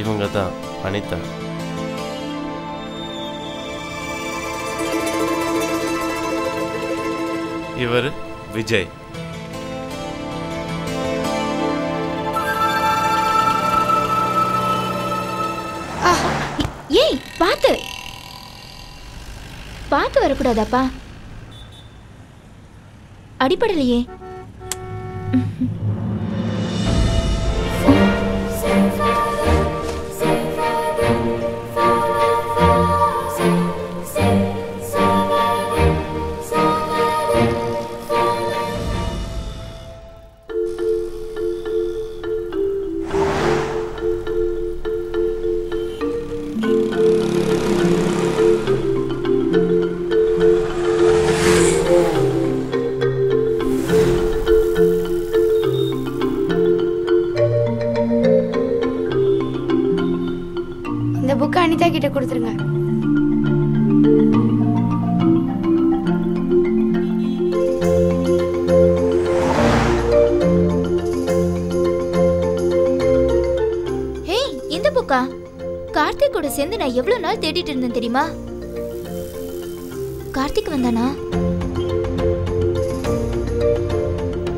இவங்க தான் அனிதா. இவர் விஜய். ஏய் பாத்து பாத்து வரக்கூடாதாப்பா? அடிப்படலையே. அனிதா கிட்ட கொடுத்துருங்க. ஹேய், இந்த புக்கா? கார்த்திக் கூட சேர்ந்து நான் எவ்வளவு நாள் தேடிட்டு இருந்தேன் தெரியுமா? கார்த்திக் வந்தானா?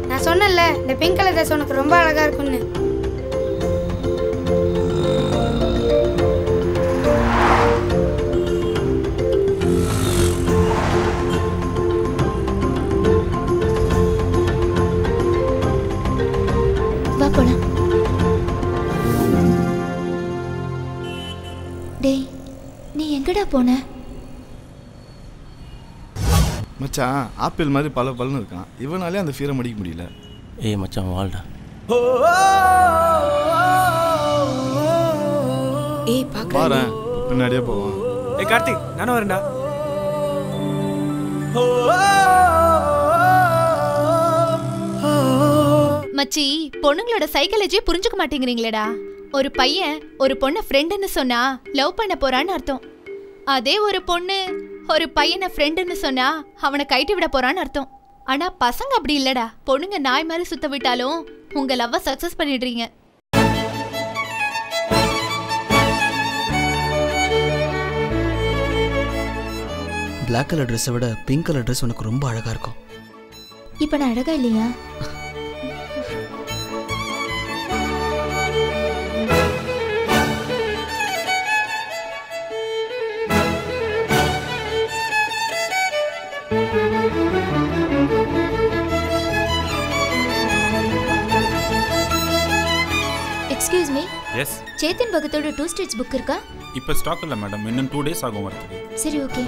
நான் சொன்னேன்ல இந்த பிங்க் கலர் ட்ரெஸ் உனக்கு ரொம்ப அழகா இருக்கும்னு. நீ எங்கடா போன? மச்சான் ஆப்பிள் மாதிரி பல பலன்னு இருக்கான். இவனாலே அந்த ஃபீரை மடிக்க முடியல. ஏய் மச்சான் வாழ்டா. ஏய் பாக்கறேன். பின்னாடியே போவான். ஏய் கார்த்திக் நானும் வரேன்டா. மச்சி, பொண்ணுங்களோட சைக்காலஜியை புரிஞ்சுக்க மாட்டேங்கிறீங்களேடா. ஒரு பையன் ஒரு பொண்ணை ஃப்ரெண்டுன்னு சொன்னா லவ் பண்ண போறான்னு அர்த்தம். அதே ஒரு பொண்ணு ஒரு பையனை ஃப்ரெண்டுன்னு சொன்னா அவனை கைட்டு விட போறான்னு அர்த்தம். ஆனா பசங்க அப்படி இல்லடா. பொண்ணுங்க நாய் மாதிரி சுத்த விட்டாலும் உங்க லவ்வ சக்சஸ் பண்ணிடுறீங்க. பிளாக் கலர் ட்ரெஸ்ஸை விட பிங்க் கலர் ட்ரெஸ் உனக்கு ரொம்ப அழகா இருக்கும். இப்ப நான் அழகா இல்லையா? Excuse me. எஸ். சேத்தன் பகத்தோட 2 ஸ்டேட்ஸ் புக் இருக்கா? இப்போ ஸ்டாக் இல்ல மேடம். இன்னும் 2 டேஸ் ஆகும் வரதுக்கு. சரி ஓகே.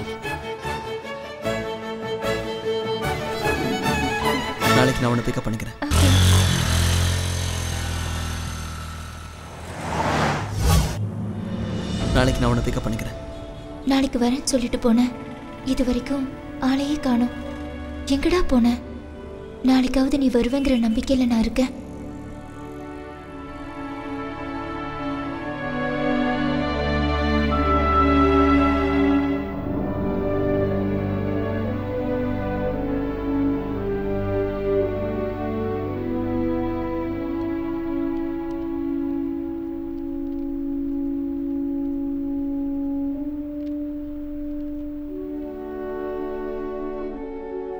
நாளைக்கு நான் உன்னை பிக்கப் பண்ணிக்கிறேன். நாளைக்கு நான் உன்னை பிக்கப் பண்ணிக்கிறேன். நாளைக்கு வரேன்னு சொல்லிட்டு போனேன். இது வரைக்கும் ஆளையே காணோம். எங்கடா போன? நாளைக்காவது நீ வருவேங்கிற நம்பிக்கையில் நான் இருக்கேன்.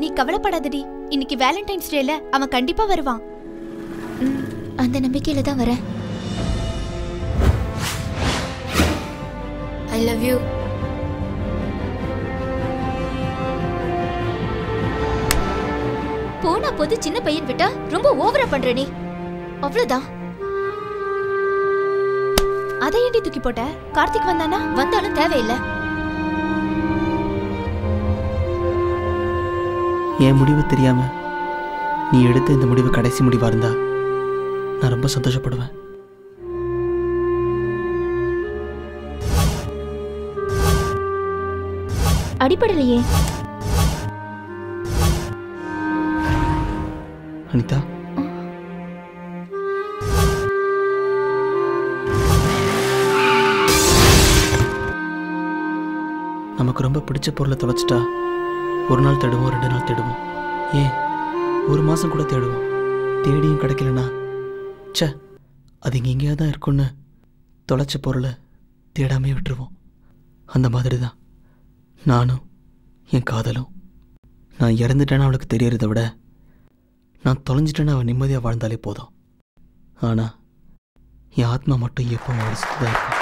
நீ கவலைப்படாதடி. இன்னைக்கு வேலண்டைன்ஸ் டேல அவன் கண்டிப்பா வருவான். அந்த நம்பிக்கையில தான் வரேன். I love you. போனா போது சின்ன பையன் விட்டா ரொம்ப ஓவரா பண்ற நீ. அவ்வளவுதான். அதை ஏண்டி தூக்கி போட்ட? கார்த்திக் வந்தானா? வந்தாலும் தேவையில்லை. என் முடிவு தெரியாம நீ எடுத்த இந்த முடிவு கடைசி முடிவா இருந்தா நான் ரொம்ப சந்தோஷப்படுவேன். அடிப்படலையே. அனிதா, நமக்கு ரொம்ப பிடிச்ச பொருளை தொலைச்சிட்டா ஒரு நாள் தேடுவோம், 2 நாள் தேடுவோம், ஏன் 1 மாதம் கூட தேடுவோம். தேடியும் கிடைக்கலனா ச்சே அது இங்கே எங்கேயா தான் இருக்குன்னு தொலைச்ச பொருளை தேடாமே விட்டுருவோம். அந்த மாதிரி தான் நானும் என் காதலும். நான் இறந்துட்டேன்னு அவளுக்கு தெரியறத விட நான் தொலைஞ்சிட்டேன்னு அவள் நிம்மதியாக வாழ்ந்தாலே போதும். ஆனால் என் ஆத்மா மட்டும் எப்பவும் அவளை சுத்ததாக இருக்கும்.